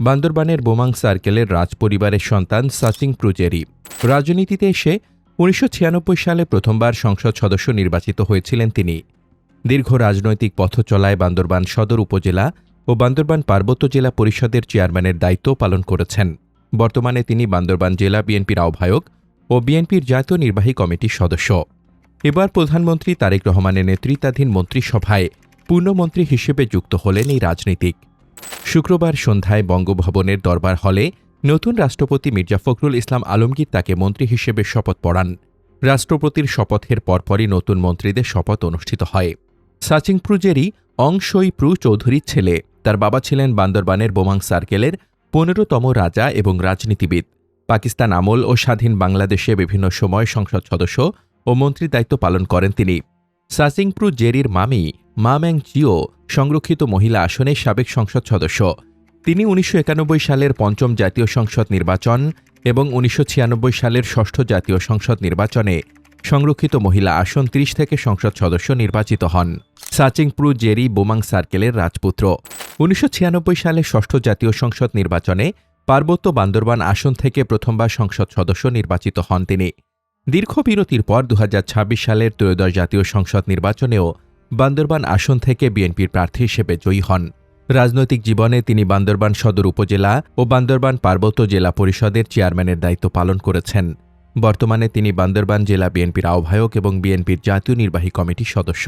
বান্দরবানের বোমাং সার্কেলের রাজপরিবারের সন্তান সাচিং প্রুজেরি। রাজনীতিতে এসে ১৯৯৬ সালে প্রথমবার সংসদ সদস্য নির্বাচিত হয়েছিলেন তিনি। দীর্ঘ রাজনৈতিক পথ চলায় বান্দরবান সদর উপজেলা ও বান্দরবান পার্বত্য জেলা পরিষদের চেয়ারম্যানের দায়িত্ব পালন করেছেন। বর্তমানে তিনি বান্দরবান জেলা বিএনপির আহ্বায়ক ও বিএনপির জাতীয় নির্বাহী কমিটির সদস্য। এবার প্রধানমন্ত্রী তারেক রহমানের নেতৃত্বাধীন মন্ত্রিসভায় পূর্ণমন্ত্রী হিসেবে যুক্ত হলেন এই রাজনীতিক। শুক্রবার সন্ধ্যায় বঙ্গভবনের দরবার হলে নতুন রাষ্ট্রপতি মির্জা ফখরুল ইসলাম আলমগীর তাকে মন্ত্রী হিসেবে শপথ পড়ান। রাষ্ট্রপতির শপথের পরপরই নতুন মন্ত্রীদের শপথ অনুষ্ঠিত হয়। সাচিং প্রুজেরি অং সই প্রু চৌধুরীর ছেলে। তার বাবা ছিলেন বান্দরবানের বোমাং সার্কেলের ১৫তম রাজা এবং রাজনীতিবিদ। পাকিস্তান আমল ও স্বাধীন বাংলাদেশে বিভিন্ন সময় সংসদ সদস্য ও মন্ত্রীর দায়িত্ব পালন করেন তিনি। সাচিং প্রুজেরির মামি মা ম্যাং জিও সংরক্ষিত মহিলা আসনের সাবেক সংসদ সদস্য। তিনি ১৯৯১ সালের পঞ্চম জাতীয় সংসদ নির্বাচন এবং ১৯৯৬ সালের ষষ্ঠ জাতীয় সংসদ নির্বাচনে সংরক্ষিত মহিলা আসন ৩০ থেকে সংসদ সদস্য নির্বাচিত হন। সাচিং প্রুজেরি বোমাং সার্কেলের রাজপুত্র। ১৯৯৬ সালে ষষ্ঠ জাতীয় সংসদ নির্বাচনে পার্বত্য বান্দরবান আসন থেকে প্রথমবার সংসদ সদস্য নির্বাচিত হন তিনি। দীর্ঘ বিরতির পর ২০২৬ সালের ত্রয়োদশ জাতীয় সংসদ নির্বাচনেও বান্দরবান আসন থেকে বিএনপির প্রার্থী হিসেবে জয়ী হন। রাজনৈতিক জীবনে তিনি বান্দরবান সদর উপজেলা ও বান্দরবান পার্বত্য জেলা পরিষদের চেয়ারম্যানের দায়িত্ব পালন করেছেন। বর্তমানে তিনি বান্দরবান জেলা বিএনপির আহ্বায়ক এবং বিএনপির জাতীয় নির্বাহী কমিটির সদস্য।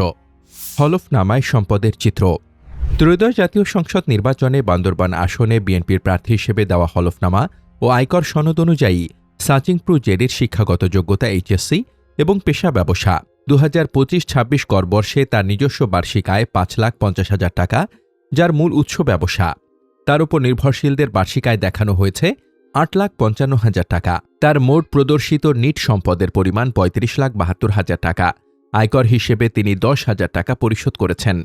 হলফনামায় সম্পদের চিত্র। ত্রয়োদশ জাতীয় সংসদ নির্বাচনে বান্দরবান আসনে বিএনপির প্রার্থী হিসেবে দেওয়া হলফনামা ও আয়কর সনদ অনুযায়ী সাচিং প্রুজেরির শিক্ষাগত যোগ্যতা এইচএসসি এবং পেশা ব্যবসা। ২০২৫-২৬ করবর্ষে তার নিজস্ব বার্ষিক আয় ৫,৫০,০০০ টাকা, যার মূল উৎস ব্যবসা। তার উপর নির্ভরশীলদের বার্ষিক আয় দেখানো হয়েছে ৮,৫৫,০০০ টাকা। তার মোট প্রদর্শিত নিট সম্পদের পরিমাণ ৩৫,৭২,০০০ টাকা। আয়কর হিসেবে তিনি ১০,০০০ টাকা পরিশোধ করেছেন।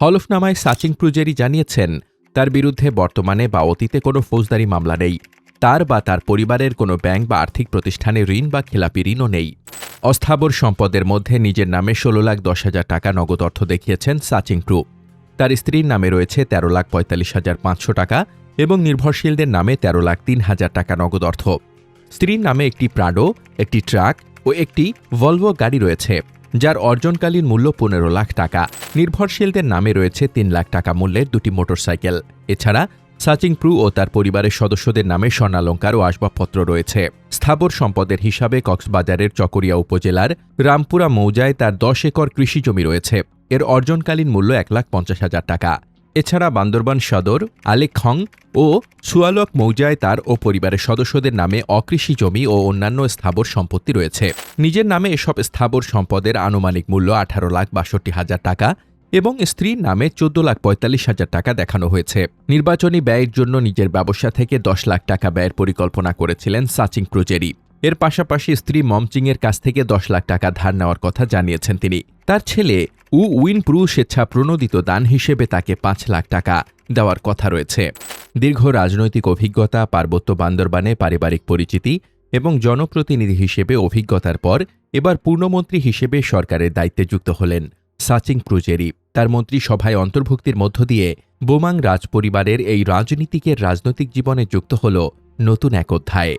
হলফনামায় সাচিং প্রুজেরি জানিয়েছেন, তার বিরুদ্ধে বর্তমানে বা অতীতে কোনো ফৌজদারি মামলা নেই। তার বা তার পরিবারের কোনো ব্যাংক বা আর্থিক প্রতিষ্ঠানে ঋণ বা খেলাপি ঋণও নেই। অস্থাবর সম্পদের মধ্যে নিজের নামে ১৬,১০,০০০ টাকা নগদ অর্থ দেখিয়েছেন সাচিং প্রু। তার স্ত্রীর নামে রয়েছে ১৩,৪৫,৫০০ টাকা এবং নির্ভরশীলদের নামে ১৩,০৩,০০০ টাকা নগদ অর্থ। স্ত্রীর নামে একটি প্রাডো, একটি ট্রাক ও একটি ভলভো গাড়ি রয়েছে, যার অর্জনকালীন মূল্য ১৫ লাখ টাকা। নির্ভরশীলদের নামে রয়েছে ৩ লাখ টাকা মূল্যের দুটি মোটরসাইকেল। এছাড়া সাচিং প্রু ও তার পরিবারের সদস্যদের নামে স্বর্ণালংকার ও আসবাবপত্র রয়েছে। স্থাবর সম্পদের হিসাবে কক্সবাজারের চকরিয়া উপজেলার রামপুরা মৌজায় তার ১০ একর কৃষি জমি রয়েছে। এর অর্জনকালীন মূল্য ১,৫০,০০০ টাকা। এছাড়া বান্দরবান সদর, আলেকখং ও সুয়ালক মৌজায় তার ও পরিবারের সদস্যদের নামে অকৃষি জমি ও অন্যান্য স্থাবর সম্পত্তি রয়েছে। নিজের নামে এসব স্থাবর সম্পদের আনুমানিক মূল্য ১৮,৬২,০০০ টাকা এবং স্ত্রীর নামে ১৪,৪৫,০০০ টাকা দেখানো হয়েছে। নির্বাচনী ব্যয়ের জন্য নিজের ব্যবসা থেকে ১০ লাখ টাকা ব্যয়ের পরিকল্পনা করেছিলেন সাচিং প্রুজেরি। এর পাশাপাশি স্ত্রী মমচিংয়ের কাছ থেকে ১০ লাখ টাকা ধার নেওয়ার কথা জানিয়েছেন তিনি। তার ছেলে উইন প্রু স্বেচ্ছা প্রণোদিত দান হিসেবে তাকে ৫ লাখ টাকা দেওয়ার কথা রয়েছে। দীর্ঘ রাজনৈতিক অভিজ্ঞতা, পার্বত্য বান্দরবানে পারিবারিক পরিচিতি এবং জনপ্রতিনিধি হিসেবে অভিজ্ঞতার পর এবার পূর্ণমন্ত্রী হিসেবে সরকারের দায়িত্বে যুক্ত হলেন সাচিং প্রুজেরি। তার মন্ত্রিসভায় অন্তর্ভুক্তির মধ্য দিয়ে বোমাং রাজপরিবারের এই রাজনীতিকের রাজনৈতিক জীবনে যুক্ত হল নতুন এক অধ্যায়।